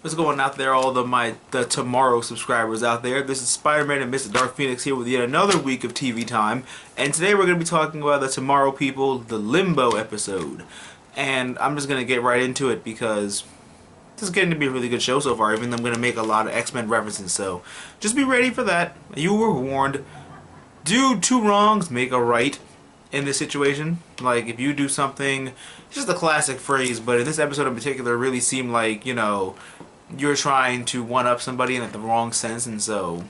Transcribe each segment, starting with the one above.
What's going out there, all the Tommorrow subscribers out there? This is Spider-Man and MrDarkPhoenix here with yet another week of TV time. And today we're going to be talking about the Tommorrow People, the Limbo episode. And I'm just going to get right into it because this is getting to be a really good show so far, even though I'm going to make a lot of X-Men references. So just be ready for that. You were warned. Do two wrongs, make a right in this situation. Like, if you do something, it's just a classic phrase, but in this episode in particular, it really seemed like, you know, you're trying to one-up somebody in the wrong sense, and so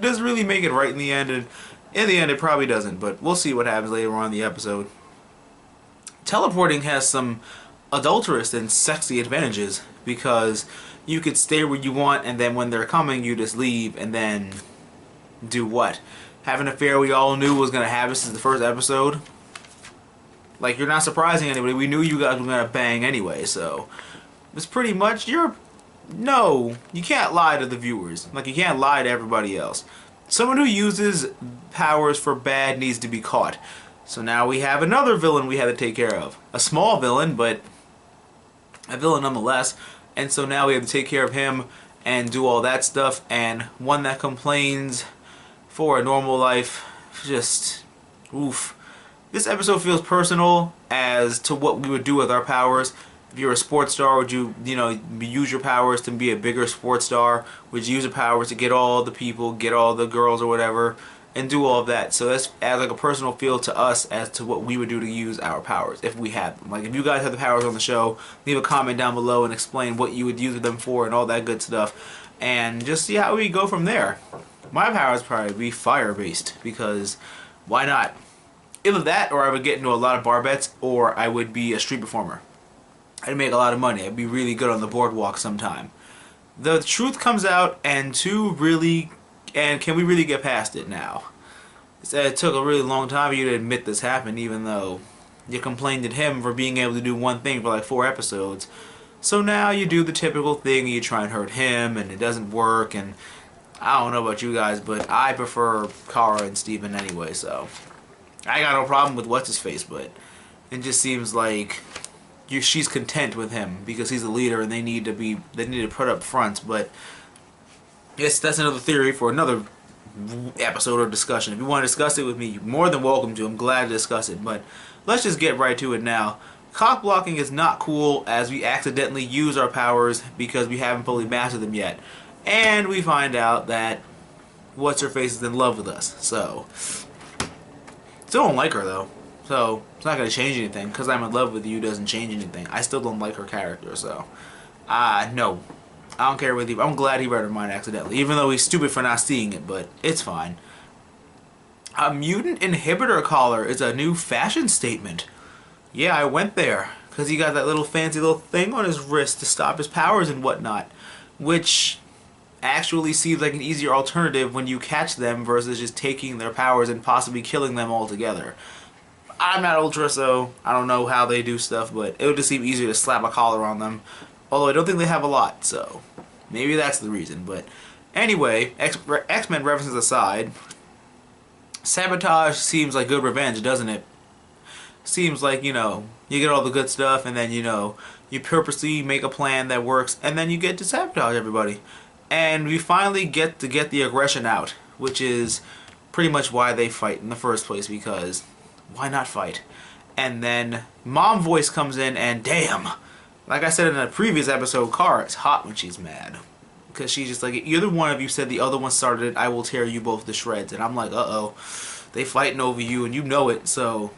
does it really make it right in the end? And in the end, it probably doesn't, but we'll see what happens later on in the episode. Teleporting has some adulterous and sexy advantages, because you could stay where you want, and then when they're coming, you just leave, and then do what? Have an affair we all knew was going to happen since the first episode? Like, you're not surprising anybody. We knew you guys were going to bang anyway, so it's pretty much, no, you can't lie to the viewers. Like, you can't lie to everybody else. Someone who uses powers for bad needs to be caught. So now we have another villain we have to take care of. A small villain, but a villain nonetheless. And so now we have to take care of him and do all that stuff. And one that complains for a normal life, just, oof. This episode feels personal as to what we would do with our powers. If you're a sports star, would you use your powers to be a bigger sports star? Would you use your powers to get all the people, get all the girls or whatever, and do all of that? So that's adds like a personal feel to us as to what we would do to use our powers if we had them. Like, if you guys have the powers on the show, leave a comment down below and explain what you would use them for and all that good stuff, and just see how we go from there. My powers probably be fire-based, because why not? Either that, or I would get into a lot of bar bets, or I would be a street performer. I'd make a lot of money. I'd be really good on the boardwalk sometime. The truth comes out, and can we really get past it now? It took a really long time for you to admit this happened, even though you complained at him for being able to do one thing for like 4 episodes. So now you do the typical thing, you try and hurt him, and it doesn't work, and I don't know about you guys, but I prefer Kara and Steven anyway, so I got no problem with what's-his-face, but it just seems like she's content with him because he's the leader and they need to put up fronts. But yes, that's another theory for another episode or discussion. If you want to discuss it with me, you're more than welcome to. I'm glad to discuss it, but let's just get right to it now. Cock blocking is not cool, as we accidentally use our powers because we haven't fully mastered them yet. And we find out that what's-her-face is in love with us, so still don't like her though. So it's not going to change anything. Because I'm in love with you doesn't change anything. I still don't like her character, so no. I don't care with you. I'm glad he read her mind accidentally, even though he's stupid for not seeing it, but it's fine. A mutant inhibitor collar is a new fashion statement. Yeah, I went there because he got that little fancy little thing on his wrist to stop his powers and whatnot, which actually seems like an easier alternative when you catch them versus just taking their powers and possibly killing them altogether. I'm not Ultra, so I don't know how they do stuff, but it would just seem easier to slap a collar on them. Although I don't think they have a lot, so maybe that's the reason. But anyway, X-Men references aside, sabotage seems like good revenge, doesn't it? Seems like, you know, you get all the good stuff, and then, you know, you purposely make a plan that works, and then you get to sabotage everybody. And we finally get to get the aggression out, which is pretty much why they fight in the first place, because why not fight? And then Mom Voice comes in, and damn, like I said in a previous episode, Kara is hot when she's mad. Because she's just like, either one of you said the other one started it, I will tear you both to shreds. And I'm like, uh-oh, they fighting over you, and you know it, so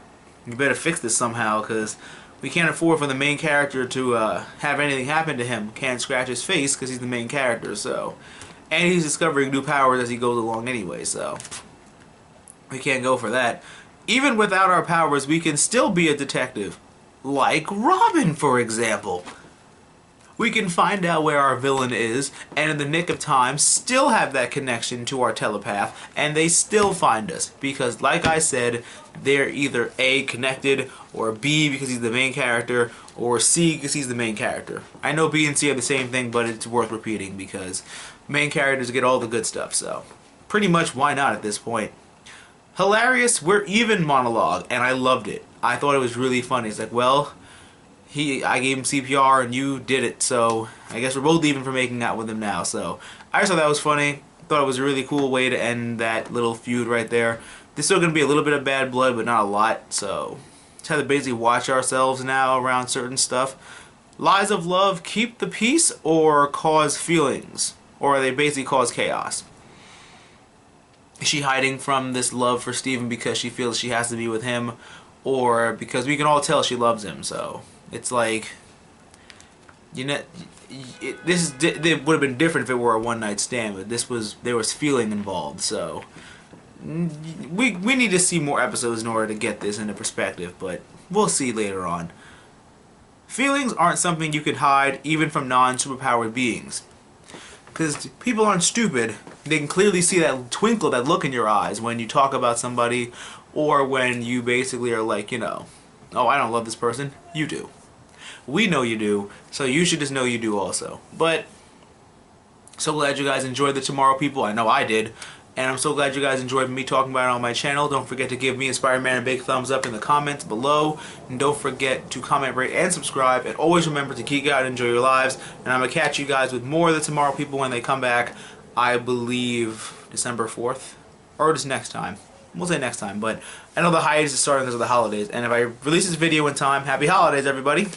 you better fix this somehow, because we can't afford for the main character to have anything happen to him. Can't scratch his face, because he's the main character, so. And he's discovering new powers as he goes along anyway, so we can't go for that. Even without our powers, we can still be a detective. Like Robin, for example. We can find out where our villain is, and in the nick of time, still have that connection to our telepath, and they still find us. Because, like I said, they're either A, connected, or B, because he's the main character, or C, because he's the main character. I know B and C are the same thing, but it's worth repeating, because main characters get all the good stuff, so pretty much why not at this point. Hilarious, we're even monologue, and I loved it. I thought it was really funny. It's like, well, I gave him CPR and you did it, so I guess we're both even for making out with him now. So I just thought that was funny. Thought it was a really cool way to end that little feud right there. There's still going to be a little bit of bad blood, but not a lot, so just have to basically watch ourselves now around certain stuff. Lies of love keep the peace or cause feelings? Or they basically cause chaos? Is she hiding from this love for Steven because she feels she has to be with him? Or because we can all tell she loves him, so it's like, you know, it would have been different if it were a one-night stand, but there was feeling involved, so we need to see more episodes in order to get this into perspective, but we'll see later on. Feelings aren't something you can hide even from non-superpowered beings. Because people aren't stupid. They can clearly see that twinkle, that look in your eyes when you talk about somebody, or when you basically are like, you know, oh, I don't love this person. You do. We know you do, so you should just know you do also. But so glad you guys enjoyed the Tommorrow People. I know I did. And I'm so glad you guys enjoyed me talking about it on my channel. Don't forget to give me and Spider-Man a big thumbs up in the comments below. And don't forget to comment, rate, and subscribe. And always remember to geek out and enjoy your lives. And I'm going to catch you guys with more of the Tommorrow People when they come back. I believe December 4th. Or just next time. We'll say next time. But I know the hiatus is starting because of the holidays. And if I release this video in time, happy holidays, everybody.